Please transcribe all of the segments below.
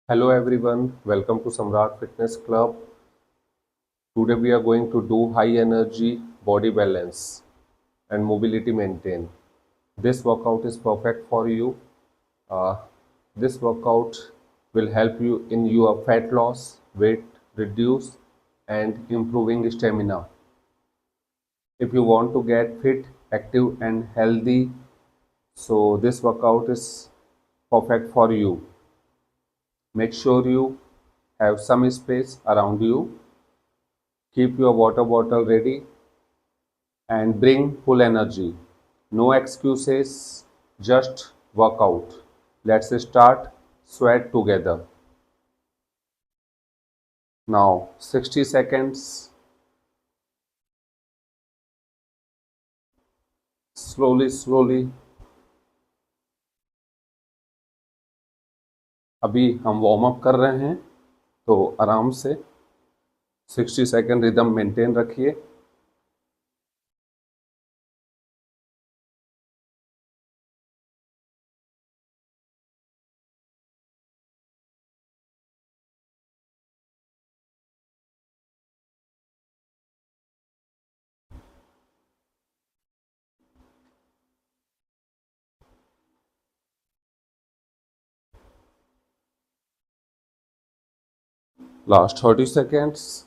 Hello everyone, welcome to Samrat Fitness Club. Today we are going to do high energy body balance and mobility maintain. This workout is perfect for you. Uh, this workout will help you in your fat loss, weight reduce and improving stamina. If you want to get fit, active and healthy, so this workout is perfect for you. Make sure you have some space around you. Keep your water bottle ready and bring full energy. No excuses, just work out. Let's start sweat together. Now 60 seconds. Slowly अभी हम warm up कर रहे हैं, तो आराम से 60 second rhythm maintain रखिए. Last 30 seconds.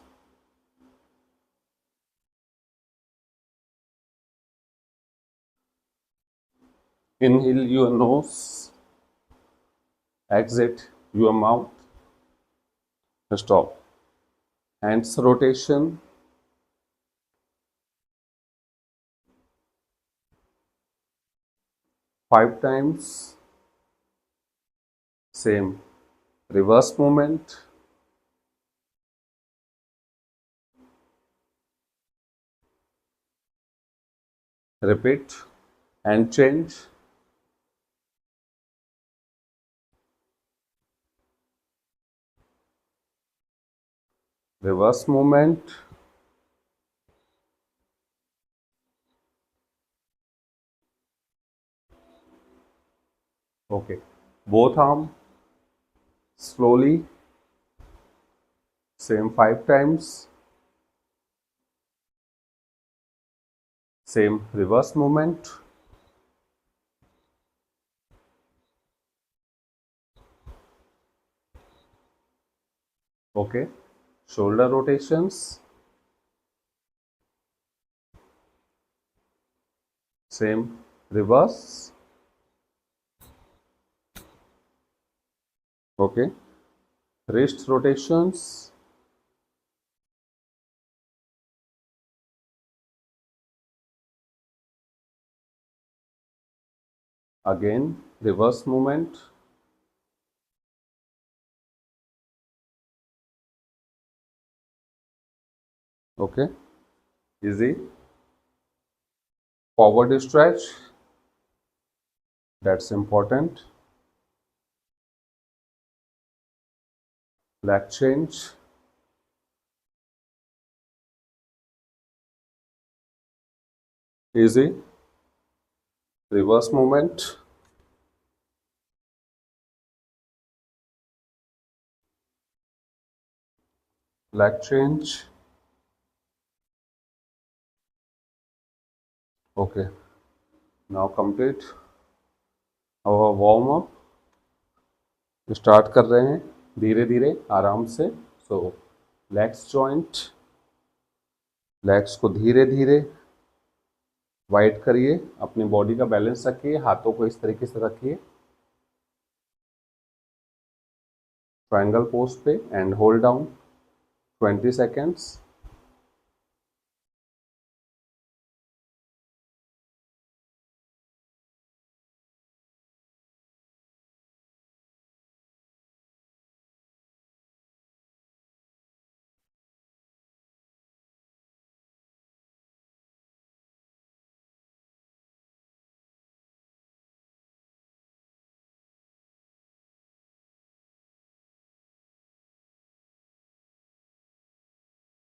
Inhale your nose, exit your mouth. Stop. Hands rotation. 5 times. Same. Reverse movement. Repeat and change. Reverse movement. Okay. Both arm slowly. Same 5 times. Same reverse movement. Okay. Shoulder rotations. Same reverse. Okay. Wrist rotations. Again reverse movement. Okay. Easy. Forward stretch. That's important. Leg change. Easy. Reverse movement. Leg change. Okay. Now complete our warm up. Start कर रहे हैं धीरे धीरे आराम से. सो legs joint. Legs को धीरे धीरे वाइड करिए. अपनी बॉडी का बैलेंस रखिए. हाथों को इस तरीके से रखिए ट्रायंगल पोज पे and hold down 20 seconds.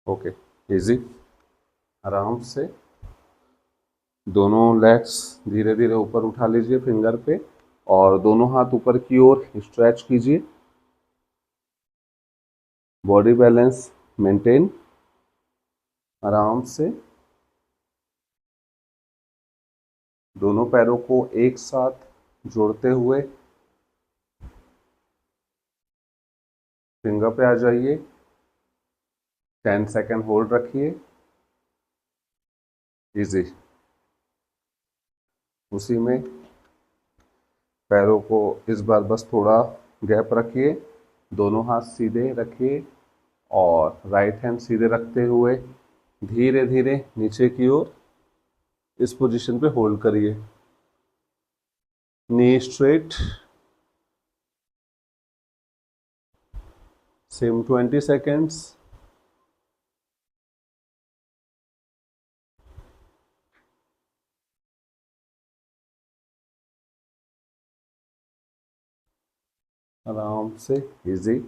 Okay. Easy. आराम से दोनों लेग्स धीरे धीरे ऊपर उठा लीजिए फिंगर पे और दोनों हाथ ऊपर की ओर स्ट्रेच कीजिए. बॉडी बैलेंस मेंटेन आराम से। दोनों पैरों को एक साथ जोड़ते हुए फिंगर पे आ जाइए। 10 सेकेंड होल्ड रखिए। इजी। उसी में पैरों को इस बार बस थोड़ा गैप रखिए। दोनों हाथ सीधे रखिए और राइट हैंड सीधे रखते हुए धीरे धीरे नीचे की ओर इस पोजीशन पे होल्ड करिए। Knee straight. Same 20 seconds. आराम से, इजी।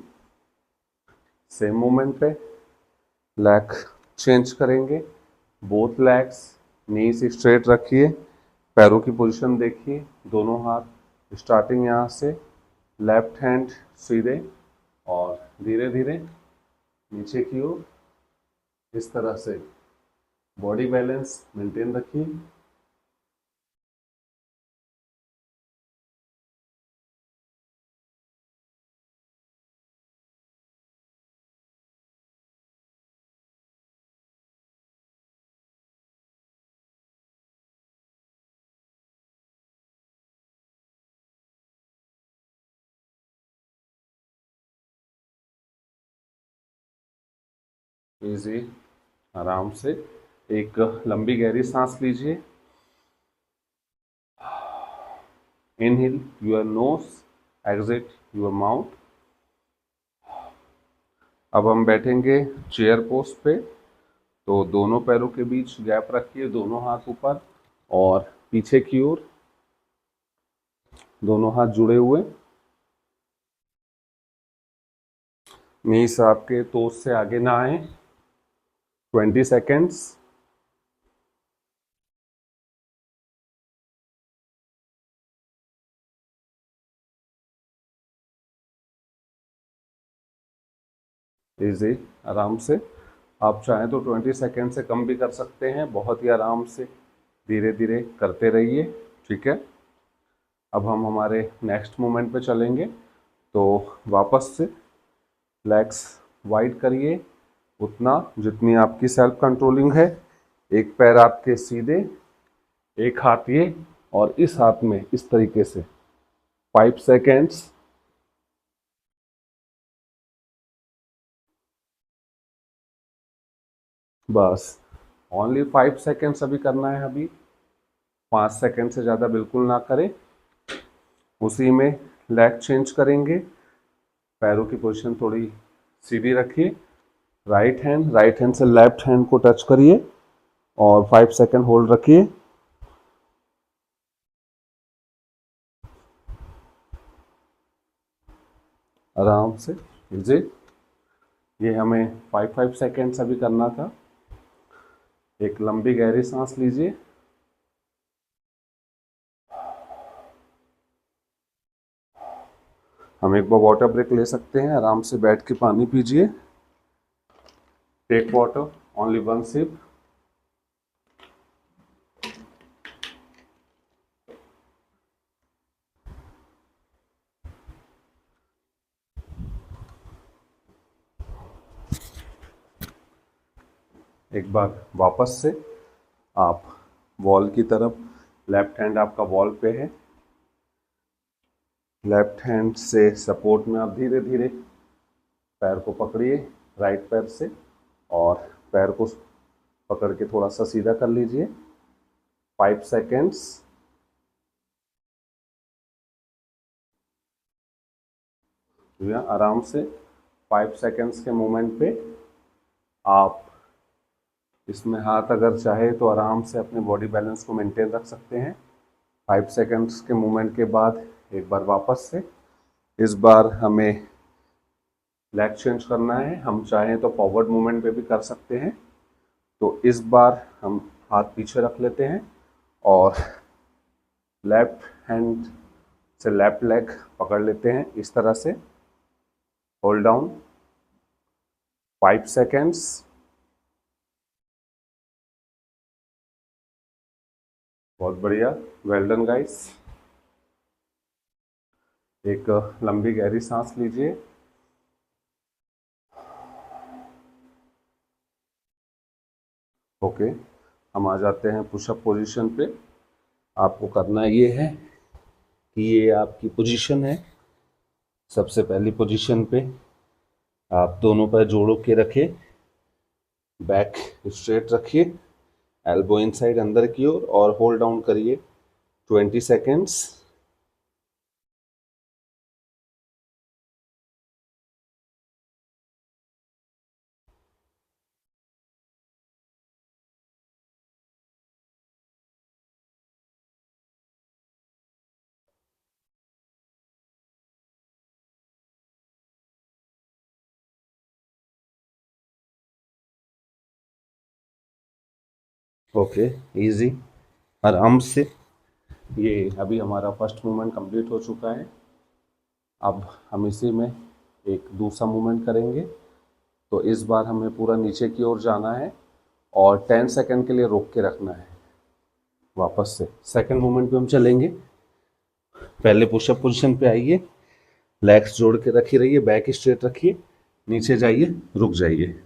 सेम मोमेंट पे लेग चेंज करेंगे। बोथ लेग्स नीज स्ट्रेट रखिए। पैरों की पोजीशन देखिए। दोनों हाथ स्टार्टिंग यहाँ से लेफ्ट हैंड सीधे और धीरे धीरे नीचे की ओर इस तरह से बॉडी बैलेंस मेंटेन रखिए। इजी। आराम से एक लंबी गहरी सांस लीजिए। Inhale your nose, exit your mouth. अब हम बैठेंगे चेयर पोस्ट पे। तो दोनों पैरों के बीच गैप रखिए, दोनों हाथ ऊपर और पीछे की ओर दोनों हाथ जुड़े हुए। नीस आपके टोस से आगे ना आए। 20 सेकेंड्स। इजी। आराम से। आप चाहें तो 20 सेकेंड से कम भी कर सकते हैं। बहुत ही आराम से धीरे धीरे करते रहिए। ठीक है। अब हम हमारे नेक्स्ट मूवमेंट पे चलेंगे। तो वापस से लेग्स वाइड करिए उतना जितनी आपकी सेल्फ कंट्रोलिंग है। एक पैर आपके सीधे, एक हाथ ये और इस हाथ में इस तरीके से 5 सेकेंड्स। बस ओनली 5 सेकेंड्स अभी करना है। अभी 5 सेकेंड से ज़्यादा बिल्कुल ना करें। उसी में लेग चेंज करेंगे। पैरों की पोजीशन थोड़ी सीधी रखिए। राइट हैंड से लेफ्ट हैंड को टच करिए और 5 सेकेंड होल्ड रखिए। आराम से, इजी। ये हमें 5 सेकेंड्स अभी करना था। एक लंबी गहरी सांस लीजिए। हम एक बार वाटर ब्रेक ले सकते हैं। आराम से बैठ के पानी पीजिए। Take water, only 1 sip. एक बार वापस से आप वॉल की तरफ, लेफ्ट हैंड आपका वॉल पे है। लेफ्ट हैंड से सपोर्ट में आप धीरे धीरे पैर को पकड़िए राइट पैर से और पैर को पकड़ के थोड़ा सा सीधा कर लीजिए। 5 सेकेंड्स। आराम से 5 सेकेंड्स के मोमेंट पे आप इसमें हाथ अगर चाहे तो आराम से अपने बॉडी बैलेंस को मेंटेन रख सकते हैं। 5 सेकेंड्स के मोमेंट के बाद एक बार वापस से, इस बार हमें लेग चेंज करना है। हम चाहें तो फॉरवर्ड मूवमेंट पे भी कर सकते हैं। तो इस बार हम हाथ पीछे रख लेते हैं और लेफ्ट हैंड से लेफ्ट लेग पकड़ लेते हैं इस तरह से। Hold down. 5 seconds. बहुत बढ़िया, वेल डन गाइस। एक लंबी गहरी सांस लीजिए। ओके, हम आ जाते हैं पुशअप पोजीशन पे। आपको करना ये है कि ये आपकी पोजीशन है। सबसे पहली पोजीशन पे आप दोनों पैर जोड़ों के रखिए, बैक स्ट्रेट रखिए, एल्बो इनसाइड अंदर की ओर और होल्ड डाउन करिए 20 सेकेंड्स। ओके, इजी, आराम से। ये अभी हमारा फर्स्ट मूवमेंट कंप्लीट हो चुका है। अब हम इसी में एक दूसरा मूवमेंट करेंगे। तो इस बार हमें पूरा नीचे की ओर जाना है और 10 सेकंड के लिए रोक के रखना है। वापस से सेकंड मूवमेंट पे हम चलेंगे। पहले पुशअप पोजीशन पे आइए, लेग्स जोड़ के रखी रहिए, बैक स्ट्रेट रखिए, नीचे जाइए, रुक जाइए।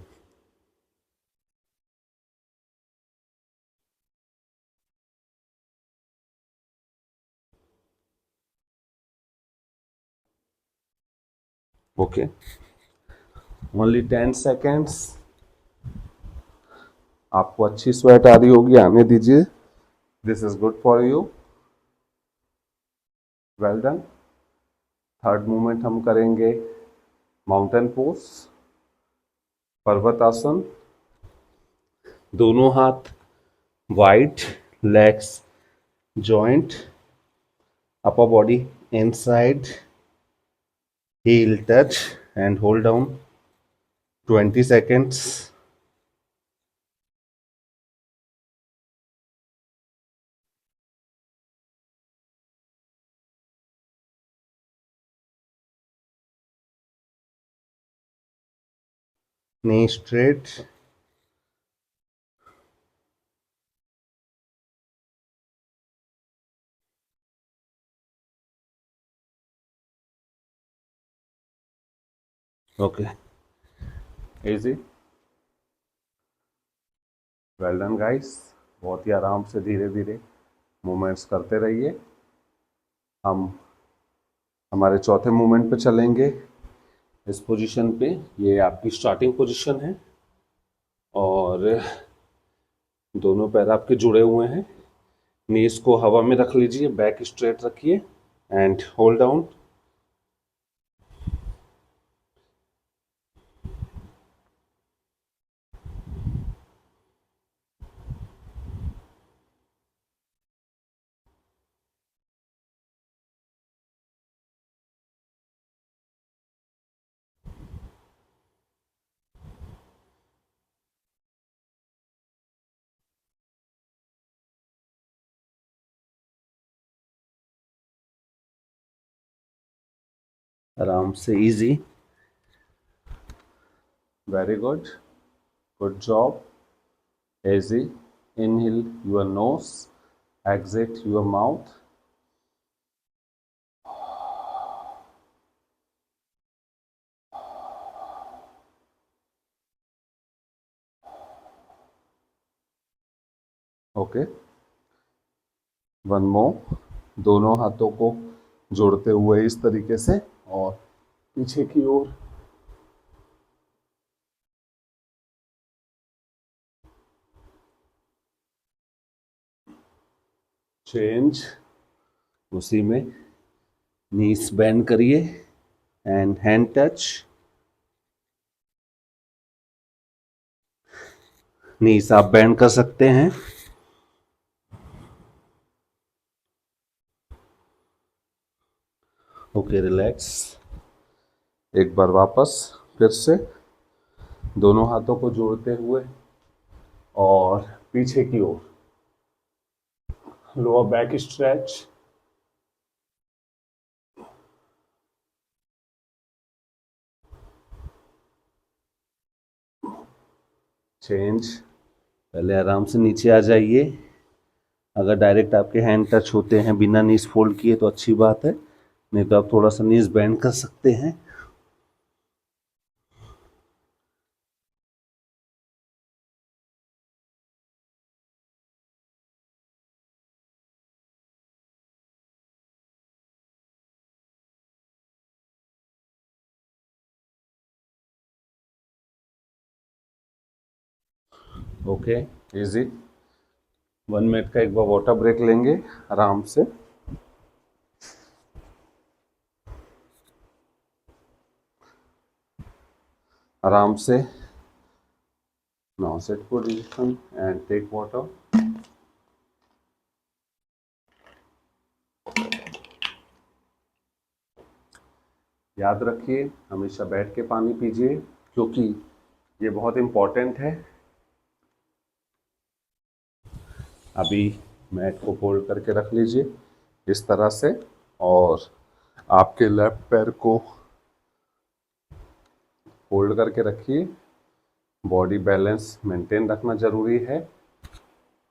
Okay, only 10 seconds. आपको अच्छी स्वेट आ रही होगी, आने दीजिए। This is good for you, well done. Third movement हम करेंगे माउंटेन पोज, पर्वत आसन। दोनों हाथ wide, legs joint, upper body inside, heel touch and hold down 20 seconds. Knee straight. Okay, easy, well done guys। बहुत ही आराम से धीरे धीरे मूवमेंट्स करते रहिए। हम हमारे चौथे मूवमेंट पे चलेंगे। इस पोजीशन पे ये आपकी स्टार्टिंग पोजीशन है और दोनों पैर आपके जुड़े हुए हैं। नीज को हवा में रख लीजिए, बैक स्ट्रेट रखिए एंड होल्ड डाउन। आराम से, easy, very good, good job. Easy. Inhale your nose, exit your mouth. Okay, one more. दोनों हाथों को जोड़ते हुए इस तरीके से और पीछे की ओर। चेंज, उसी में नीज बेंड करिए एंड हैंड टच। नीज आप बेंड कर सकते हैं। Okay, relax. एक बार वापस फिर से दोनों हाथों को जोड़ते हुए और पीछे की ओर, लोअर बैक स्ट्रेच। चेंज। पहले आराम से नीचे आ जाइए। अगर डायरेक्ट आपके हैंड टच होते हैं बिना नीज फोल्ड किए तो अच्छी बात है, नहीं तो आप थोड़ा सा नीज बेंड कर सकते हैं। Okay, easy. 1 मिनट का एक बार वाटर ब्रेक लेंगे आराम से। आराम से। Now set position and take water. याद रखिए हमेशा बैठ के पानी पीजिए, क्योंकि ये बहुत इम्पॉर्टेंट है। अभी मैट को फोल्ड करके रख लीजिए इस तरह से, और आपके लेफ्ट पैर को फोल्ड करके रखिए। बॉडी बैलेंस मेंटेन रखना ज़रूरी है।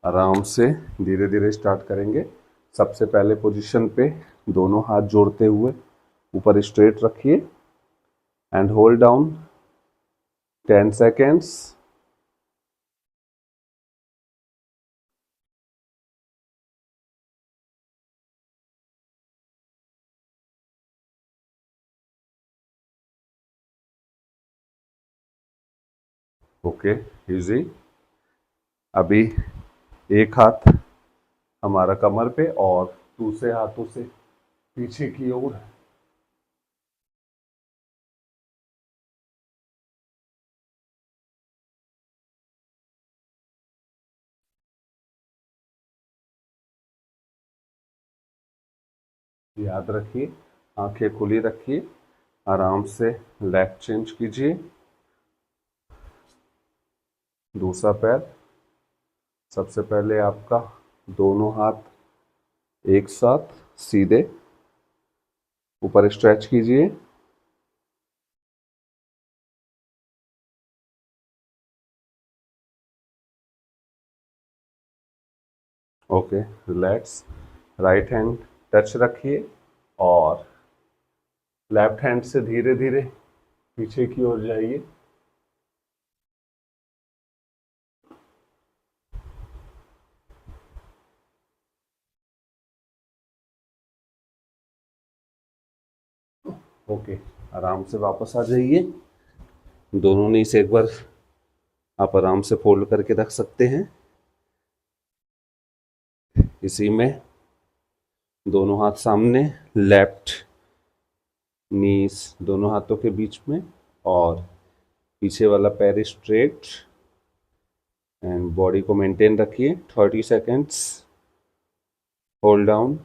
आराम से धीरे धीरे स्टार्ट करेंगे। सबसे पहले पोजीशन पे दोनों हाथ जोड़ते हुए ऊपर स्ट्रेट रखिए and hold down 10 seconds. Okay, easy. अभी एक हाथ हमारा कमर पे और दूसरे हाथों से पीछे की ओर। याद रखिए आंखें खुली रखिए। आराम से लेग चेंज कीजिए। दूसरा पैर। सबसे पहले आपका दोनों हाथ एक साथ सीधे ऊपर स्ट्रेच कीजिए। Okay, relax. Right hand touch रखिए और लेफ्ट हैंड से धीरे धीरे पीछे की ओर जाइए। ओके, आराम से वापस आ जाइए। दोनों नी से एक बार आप आराम से फोल्ड करके रख सकते हैं। इसी में दोनों हाथ सामने, लेफ्ट नीस दोनों हाथों के बीच में, और पीछे वाला पैर स्ट्रेट, एंड बॉडी को मेंटेन रखिए 30 seconds. Hold down.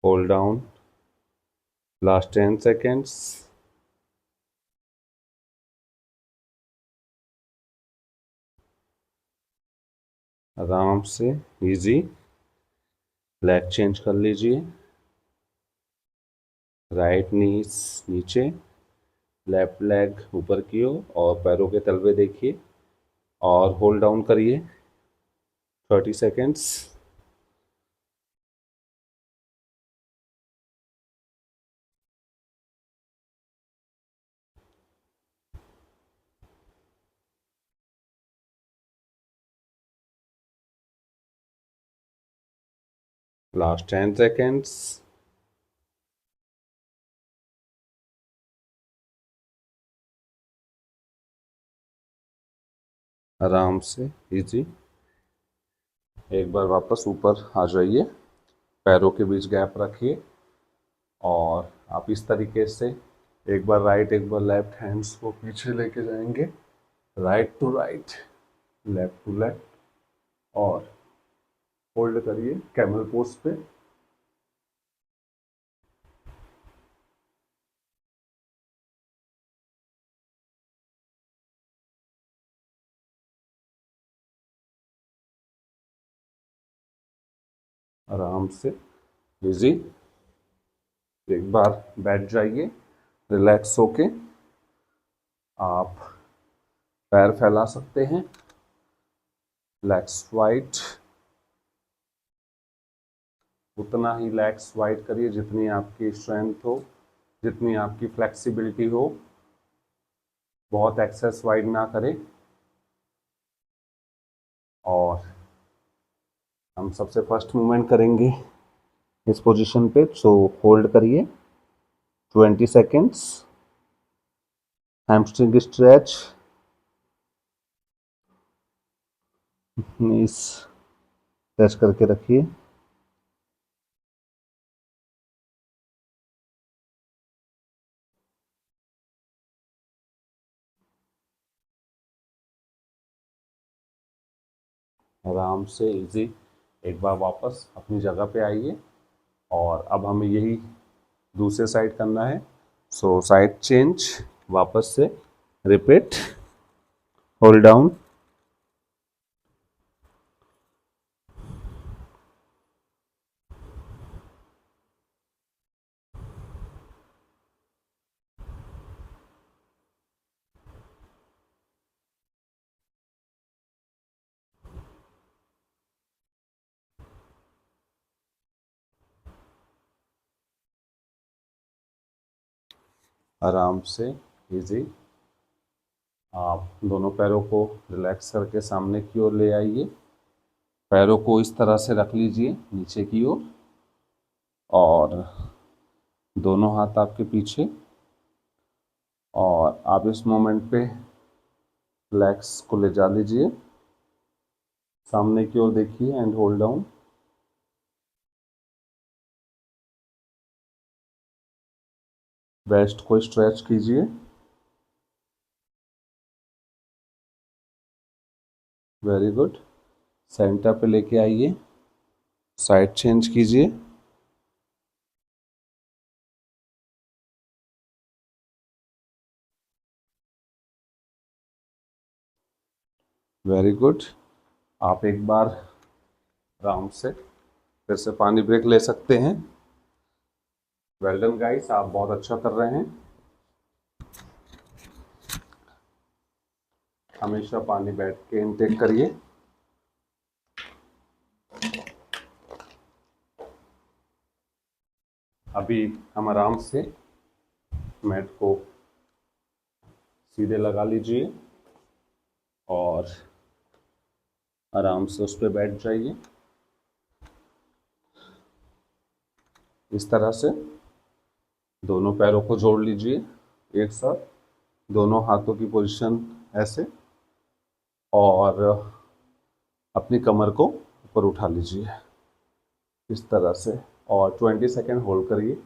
Hold down. Last 10 seconds. आराम से इजी। लेग चेंज कर लीजिए। राइट नीस नीचे, लेफ्ट लेग ऊपर की ओर, और पैरों के तलवे देखिए, और होल्ड डाउन करिए 30 सेकेंड्स। Last 10 seconds. आराम से इजी। एक बार वापस ऊपर आ जाइए। पैरों के बीच गैप रखिए, और आप इस तरीके से एक बार राइट एक बार लेफ्ट हैंड्स को पीछे लेके जाएंगे। Right to right, left to left, और होल्ड करिए कैमल पोज पे। आराम से, इजी। एक बार बैठ जाइए, रिलैक्स होके। आप पैर फैला सकते हैं, लेग्स वाइड, उतना ही लेग्स वाइड करिए जितनी आपकी स्ट्रेंथ हो, जितनी आपकी फ्लेक्सिबिलिटी हो। बहुत एक्सेस वाइड ना करें। और हम सबसे फर्स्ट मूवमेंट करेंगे इस पोजीशन पे, सो होल्ड करिए 20 सेकेंड्स। हैमस्ट्रिंग स्ट्रेच, नीज स्ट्रेच करके रखिए। आराम से, इजी। एक बार वापस अपनी जगह पे आइए और अब हमें यही दूसरे साइड करना है। सो साइड चेंज, वापस से रिपीट, होल्ड डाउन। आराम से, इजी। आप दोनों पैरों को रिलैक्स करके सामने की ओर ले आइए। पैरों को इस तरह से रख लीजिए नीचे की ओर, और दोनों हाथ आपके पीछे। और आप इस मोमेंट पे लेग्स को ले जा लीजिए, सामने की ओर देखिए एंड होल्ड डाउन। वेस्ट को स्ट्रेच कीजिए, वेरी गुड। सेंटर पे लेके आइए, साइड चेंज कीजिए, वेरी गुड। आप एक बार आराम से फिर से पानी ब्रेक ले सकते हैं। वेल डन गाइस, आप बहुत अच्छा कर रहे हैं। हमेशा पानी बैठ के इनटेक करिए। अभी हम आराम से मैट को सीधे लगा लीजिए और आराम से उस पर बैठ जाइए। इस तरह से दोनों पैरों को जोड़ लीजिए एक साथ, दोनों हाथों की पोजीशन ऐसे, और अपनी कमर को ऊपर उठा लीजिए इस तरह से, और 20 सेकेंड होल्ड करिए।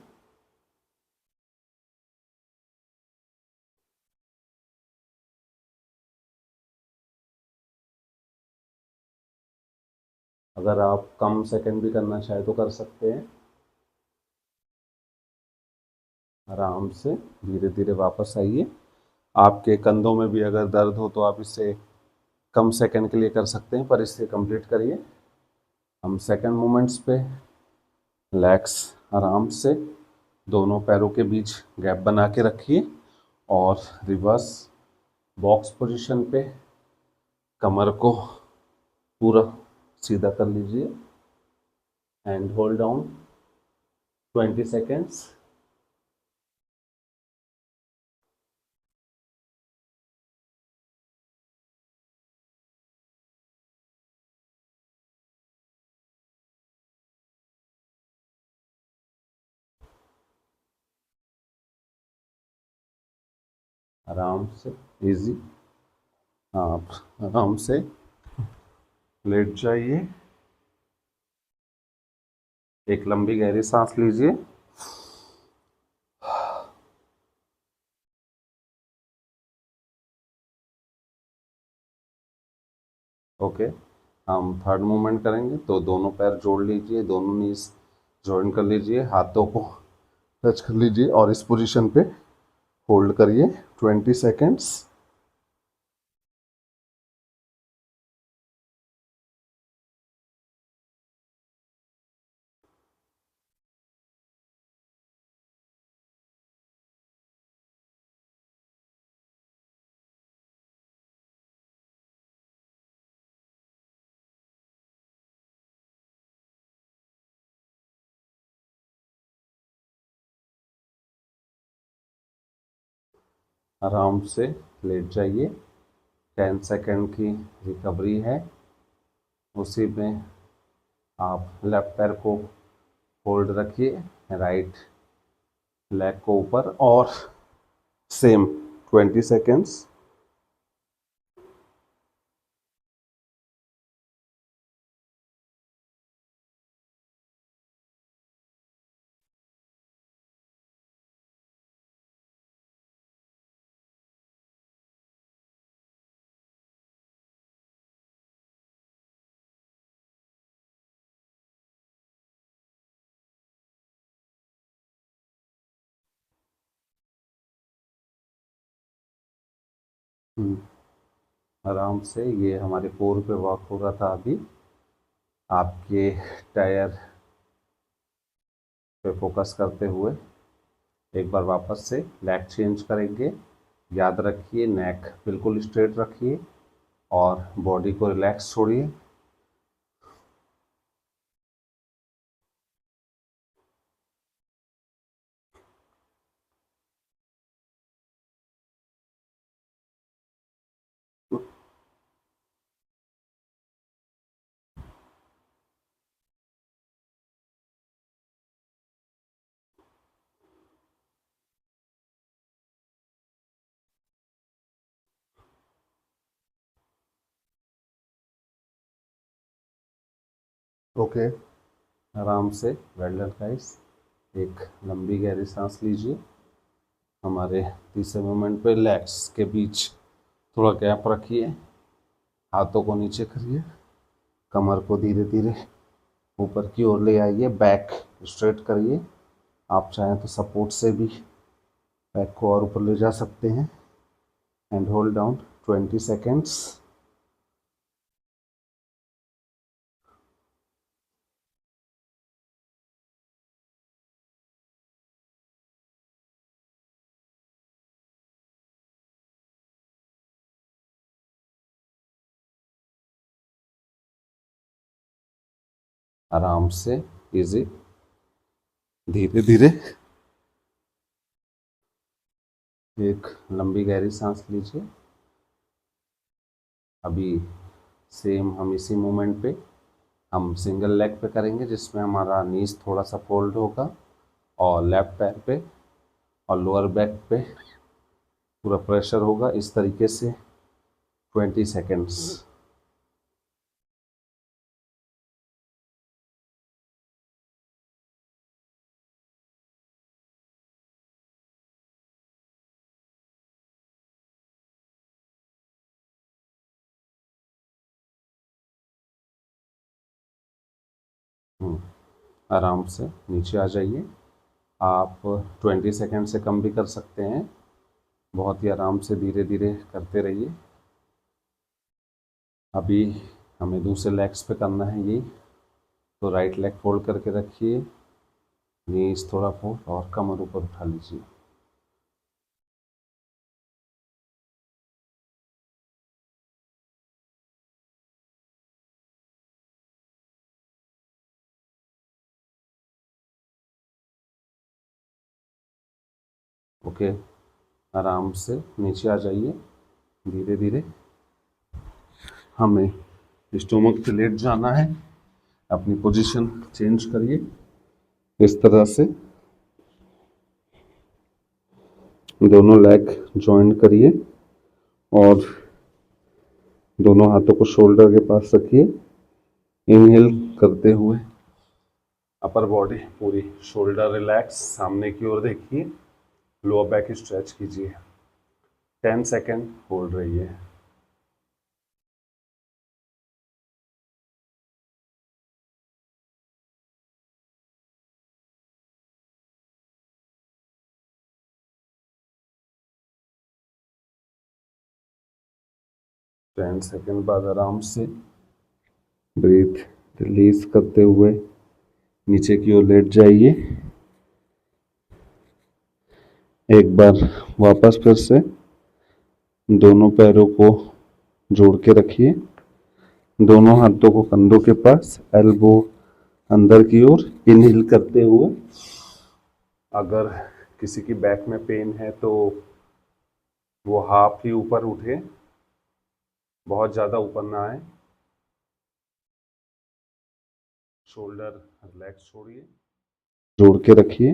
अगर आप कम सेकेंड भी करना चाहे तो कर सकते हैं। आराम से धीरे धीरे वापस आइए। आपके कंधों में भी अगर दर्द हो तो आप इसे कम सेकेंड के लिए कर सकते हैं, पर इसे कंप्लीट करिए। हम सेकेंड मोमेंट्स पे लेग्स आराम से दोनों पैरों के बीच गैप बना के रखिए और रिवर्स बॉक्स पोजीशन पे कमर को पूरा सीधा कर लीजिए एंड होल्ड डाउन 20 सेकेंड्स। आराम से, इजी। आप आराम से लेट जाइए, एक लंबी गहरी सांस लीजिए। ओके, हम थर्ड मूवमेंट करेंगे, तो दोनों पैर जोड़ लीजिए, दोनों नीज जॉइन कर लीजिए, हाथों को टच कर लीजिए और इस पोजीशन पे होल्ड करिए 20 सेकेंड्स। आराम से लेट जाइए। 10 सेकेंड की रिकवरी है। उसी में आप लेफ्ट पैर को होल्ड रखिए, राइट लेग को ऊपर, और सेम 20 सेकेंड्स। आराम से, ये हमारे कोर पे वर्क हो रहा था अभी। आपके टायर पे फोकस करते हुए एक बार वापस से लेग चेंज करेंगे। याद रखिए, नेक बिल्कुल स्ट्रेट रखिए और बॉडी को रिलैक्स छोड़िए। ओके, आराम से, वेल डन गाइस। एक लंबी गहरी सांस लीजिए। हमारे तीसरे मोमेंट पे लेग्स के बीच थोड़ा गैप रखिए। हाथों को नीचे करिए, कमर को धीरे धीरे ऊपर की ओर ले आइए, बैक स्ट्रेट करिए। आप चाहें तो सपोर्ट से भी बैक को और ऊपर ले जा सकते हैं। And hold down 20 seconds. आराम से, इजी, धीरे धीरे। एक लंबी गहरी सांस लीजिए। अभी सेम हम इसी मोमेंट पे हम सिंगल लेग पे करेंगे, जिसमें हमारा नीज थोड़ा सा फोल्ड होगा और लेफ्ट पैर पे और लोअर बैक पे पूरा प्रेशर होगा। इस तरीके से 20 सेकेंड्स। आराम से नीचे आ जाइए। आप 20 सेकेंड से कम भी कर सकते हैं। बहुत ही आराम से धीरे धीरे करते रहिए। अभी हमें दूसरे लेग्स पे करना है ये, तो राइट लेग फोल्ड करके रखिए, नीज थोड़ा फोल्ड और कमर ऊपर उठा लीजिए। ओके, आराम से नीचे आ जाइए धीरे धीरे। हमें स्टोमक पे लेट जाना है। अपनी पोजीशन चेंज करिए इस तरह से। दोनों लेग जॉइन करिए और दोनों हाथों को शोल्डर के पास रखिए। इनहेल करते हुए अपर बॉडी पूरी, शोल्डर रिलैक्स, सामने की ओर देखिए, लोअर बैक स्ट्रेच कीजिए। 10 सेकेंड होल्ड रहिए। टेन सेकेंड बाद आराम से ब्रीथ रिलीज करते हुए नीचे की ओर लेट जाइए। एक बार वापस फिर से दोनों पैरों को जोड़ के रखिए। दोनों हाथों को कंधों के पास, एल्बो अंदर की ओर, इनहेल करते हुए। अगर किसी की बैक में पेन है तो वो हाफ ही ऊपर उठे, बहुत ज़्यादा ऊपर ना आए। शोल्डर रिलैक्स छोड़िए, जोड़ के रखिए।